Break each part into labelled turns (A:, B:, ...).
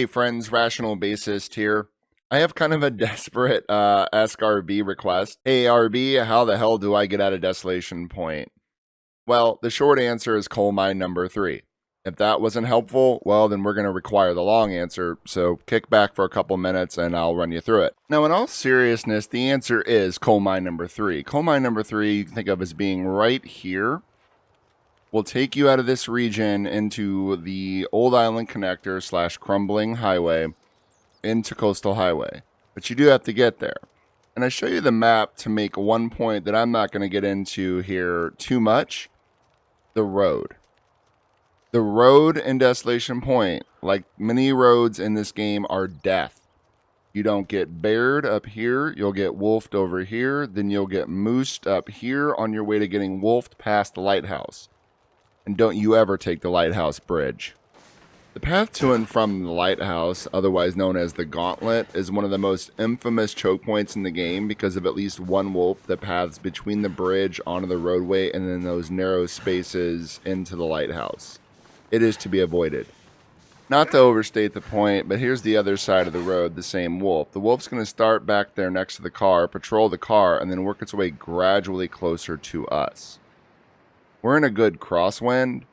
A: Hey friends, Rational Bassist here. I have kind of a desperate Ask RB request. Hey RB, how the hell do I get out of Desolation Point? Well, the short answer is coal mine number 3. If that wasn't helpful, well then we're going to require the long answer, so kick back for a couple minutes and I'll run you through it. Now in all seriousness, the answer is coal mine number 3. Coal mine number 3 you can think of as being right here. Will take you out of this region into the Old Island Connector / Crumbling Highway into Coastal Highway. But you do have to get there. And I show you the map to make one point that I'm not going to get into here too much. The road. The road in Desolation Point, like many roads in this game, are death. You don't get bared up here, you'll get wolfed over here, then you'll get moosed up here on your way to getting wolfed past the lighthouse. And don't you ever take the lighthouse bridge. The path to and from the lighthouse, otherwise known as the Gauntlet, is one of the most infamous choke points in the game because of at least one wolf that paths between the bridge onto the roadway and then those narrow spaces into the lighthouse. It is to be avoided. Not to overstate the point, but here's the other side of the road, the same wolf. The wolf's going to start back there next to the car, patrol the car, and then work its way gradually closer to us. We're in a good crosswind.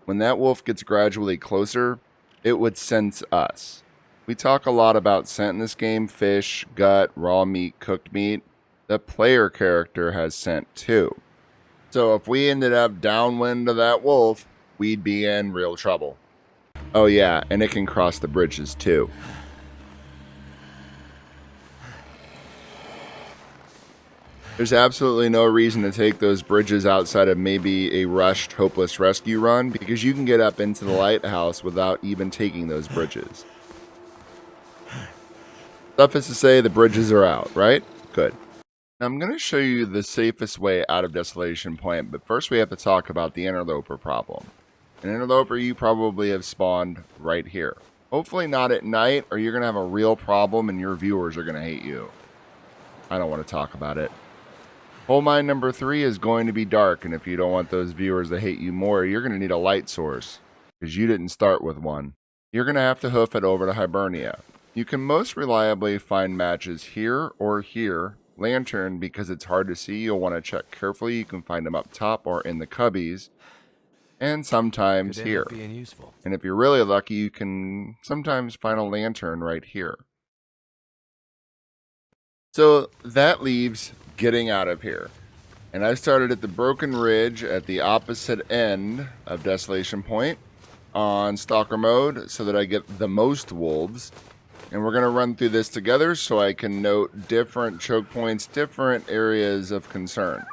A: When that wolf gets gradually closer, it would sense us. We talk a lot about scent in this game: fish, gut, raw meat, cooked meat. The player character has scent too. So if we ended up downwind of that wolf, we'd be in real trouble. Oh yeah, and it can cross the bridges too. There's absolutely no reason to take those bridges outside of maybe a rushed, hopeless rescue run, because you can get up into the lighthouse without even taking those bridges. Suffice to say, the bridges are out, right? Good. Now I'm going to show you the safest way out of Desolation Point, but first we have to talk about the interloper problem. An interloper you probably have spawned right here. Hopefully not at night, or you're going to have a real problem and your viewers are going to hate you. I don't want to talk about it. Coal mine number 3 is going to be dark, and if you don't want those viewers to hate you more, you're going to need a light source, because you didn't start with one. You're going to have to hoof it over to Hibernia. You can most reliably find matches here or here. Lantern, because it's hard to see, you'll want to check carefully. You can find them up top or in the cubbies, and sometimes here. And if you're really lucky, you can sometimes find a lantern right here. So that leaves getting out of here. And I started at the Broken Ridge at the opposite end of Desolation Point on Stalker mode so that I get the most wolves. And we're going to run through this together so I can note different choke points, different areas of concern.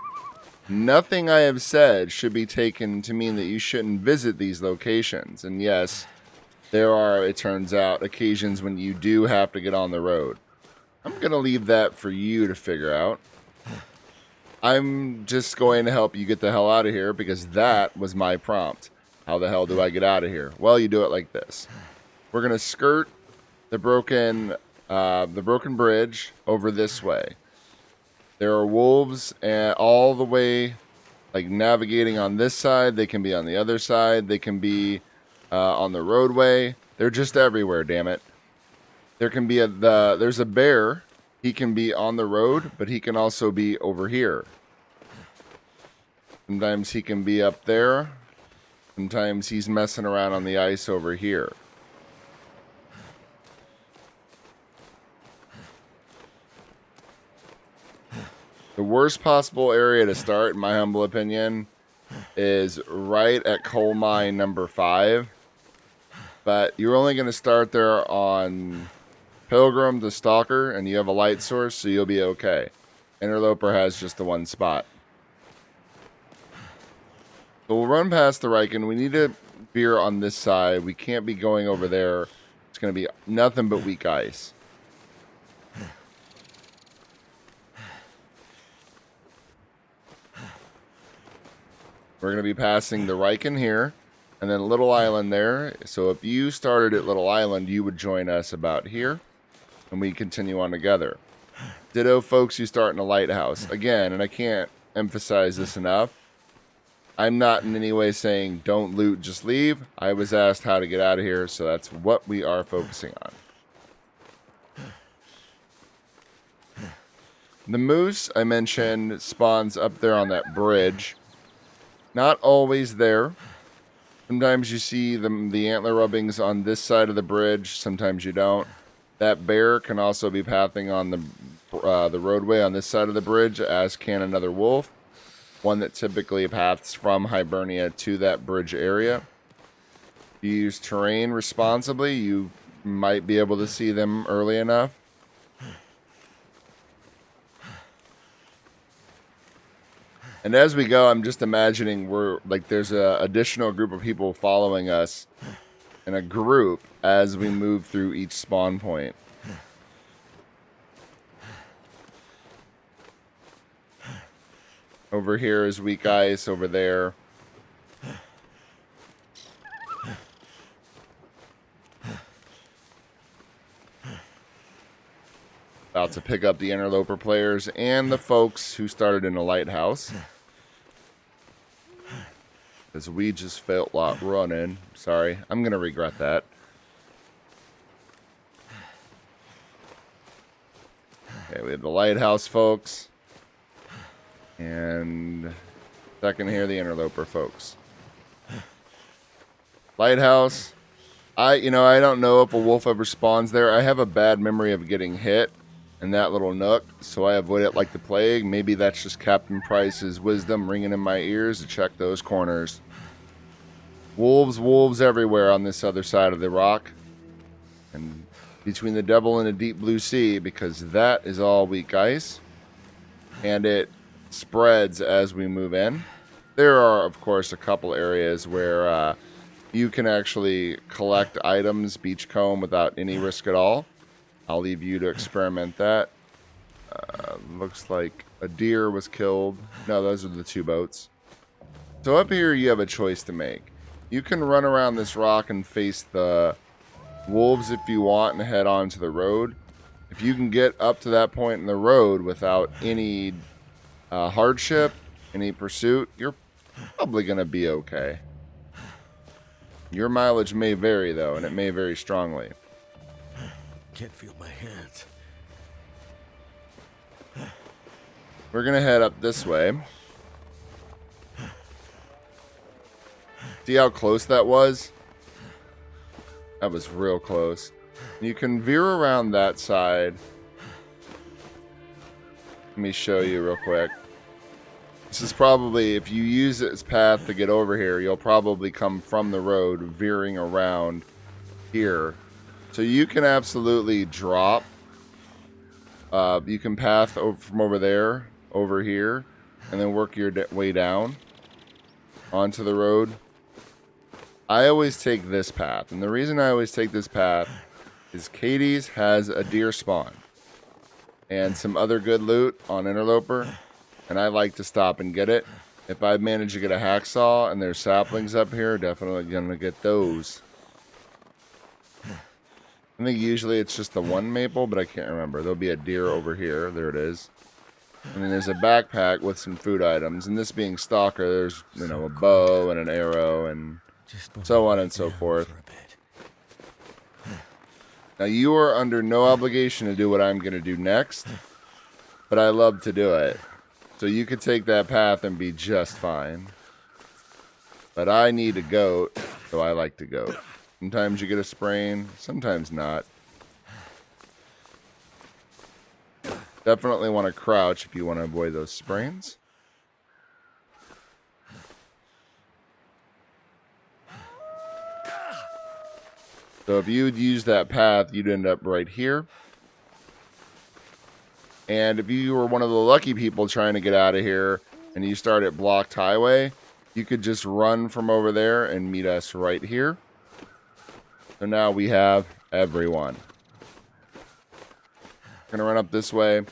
A: Nothing I have said should be taken to mean that you shouldn't visit these locations. And yes, there are, it turns out, occasions when you do have to get on the road. I'm going to leave that for you to figure out. I'm just going to help you get the hell out of here because that was my prompt. How the hell do I get out of here? Well, you do it like this. We're going to skirt the broken bridge over this way. There are wolves all the way, like navigating on this side. They can be on the other side. They can be on the roadway. They're just everywhere, damn it. There can be there's a bear. He can be on the road, but he can also be over here. Sometimes he can be up there. Sometimes he's messing around on the ice over here. The worst possible area to start, in my humble opinion, is right at coal mine number 5. But you're only going to start there on Pilgrim to Stalker, and you have a light source, so you'll be okay. Interloper has just the one spot. So we'll run past the Riken. We need to veer on this side. We can't be going over there. It's going to be nothing but weak ice. We're going to be passing the Riken here, and then Little Island there. So if you started at Little Island, you would join us about here. And we continue on together. Ditto folks, you start in a lighthouse. Again, and I can't emphasize this enough, I'm not in any way saying don't loot, just leave. I was asked how to get out of here, so that's what we are focusing on. The moose, I mentioned, spawns up there on that bridge. Not always there. Sometimes you see the antler rubbings on this side of the bridge. Sometimes you don't. That bear can also be pathing on the roadway on this side of the bridge, as can another wolf. One that typically paths from Hibernia to that bridge area. If you use terrain responsibly, you might be able to see them early enough. And as we go, I'm just imagining there's a additional group of people following us in a group as we move through each spawn point. Over here is weak ice, over there. About to pick up the interloper players and the folks who started in a lighthouse. As we just felt like running. Sorry, I'm going to regret that. Okay, we have the lighthouse folks. And second here, the interloper folks. Lighthouse. I don't know if a wolf ever spawns there. I have a bad memory of getting hit in that little nook, so I avoid it like the plague. Maybe that's just Captain Price's wisdom ringing in my ears to check those corners. Wolves everywhere on this other side of the rock. And between the devil and the deep blue sea, because that is all weak ice. And it spreads as we move in. There are, of course, a couple areas where you can actually collect items, beachcomb, without any risk at all. I'll leave you to experiment that. Looks like a deer was killed. No, those are the two boats. So up here you have a choice to make. You can run around this rock and face the wolves if you want and head on to the road. If you can get up to that point in the road without any hardship, any pursuit, you're probably going to be okay. Your mileage may vary, though, and it may vary strongly.
B: Can't feel my hands.
A: We're going to head up this way. See how close that was? That was real close. You can veer around that side. Let me show you real quick. This is probably, if you use it as path to get over here, you'll probably come from the road, veering around here. So you can absolutely drop. You can path from over there, over here, and then work your way down onto the road. I always take this path, and the reason I always take this path is Katie's has a deer spawn and some other good loot on Interloper, and I like to stop and get it. If I manage to get a hacksaw and there's saplings up here, definitely gonna get those. I think usually it's just the one maple, but I can't remember. There'll be a deer over here. There it is. And then there's a backpack with some food items. And this being Stalker, there's, a bow and an arrow and so on and so forth. Now, you are under no obligation to do what I'm going to do next, but I love to do it. So you could take that path and be just fine. But I need a goat, so I like to goat. Sometimes you get a sprain, sometimes not. Definitely want to crouch if you want to avoid those sprains. So if you'd use that path, you'd end up right here. And if you were one of the lucky people trying to get out of here and you start at blocked highway, you could just run from over there and meet us right here. So now we have everyone. Gonna run up this way.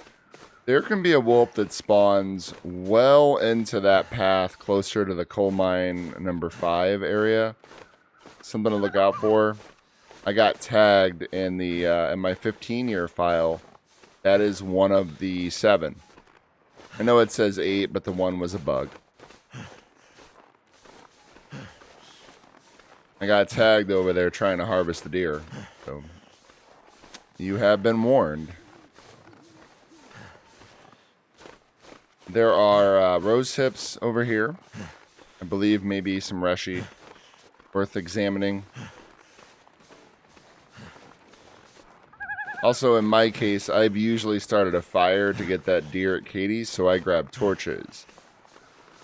A: There can be a wolf that spawns well into that path closer to the coal mine number 5 area. Something to look out for. I got tagged in the in my 15-year file. That is one of the 7. I know it says 8, but the 1 was a bug. I got tagged over there trying to harvest the deer. So you have been warned. There are rose hips over here. I believe maybe some reshi. Worth examining. Also, in my case, I've usually started a fire to get that deer at Katie's, so I grab torches.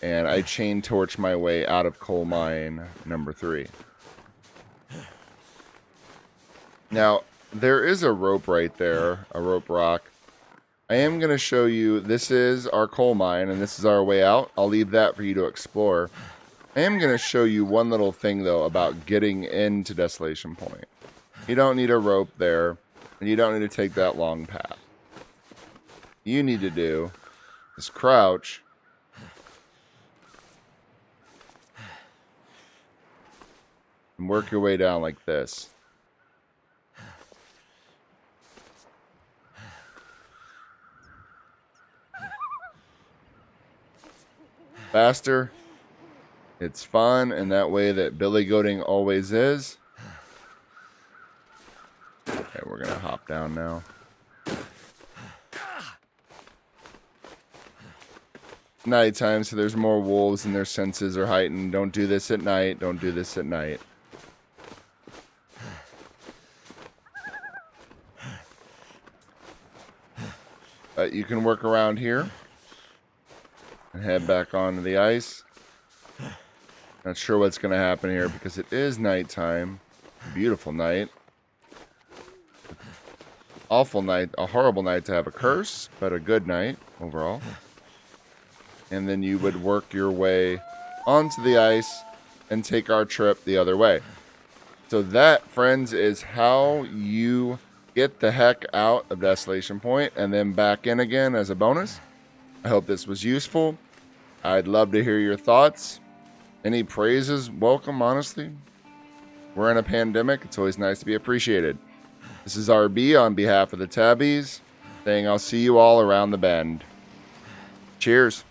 A: And I chain torch my way out of coal mine number 3. Now, there is a rope right there, a rope rock. I am going to show you, this is our coal mine, and this is our way out. I'll leave that for you to explore. I am going to show you one little thing, though, about getting into Desolation Point. You don't need a rope there, and you don't need to take that long path. You need to do is crouch and work your way down like this. Faster. It's fun, and that way that billy goating always is. Okay, we're going to hop down now. Nighttime, so there's more wolves and their senses are heightened. Don't do this at night. Don't do this at night. But you can work around here and head back onto the ice. Not sure what's going to happen here because it is nighttime. Beautiful night. Awful night. A horrible night to have a curse, but a good night overall. And then you would work your way onto the ice and take our trip the other way. So that, friends, is how you get the heck out of Desolation Point and then back in again as a bonus. I hope this was useful. I'd love to hear your thoughts. Any praises, welcome, honestly. We're in a pandemic. It's always nice to be appreciated. This is RB on behalf of the Tabbies, saying I'll see you all around the bend. Cheers.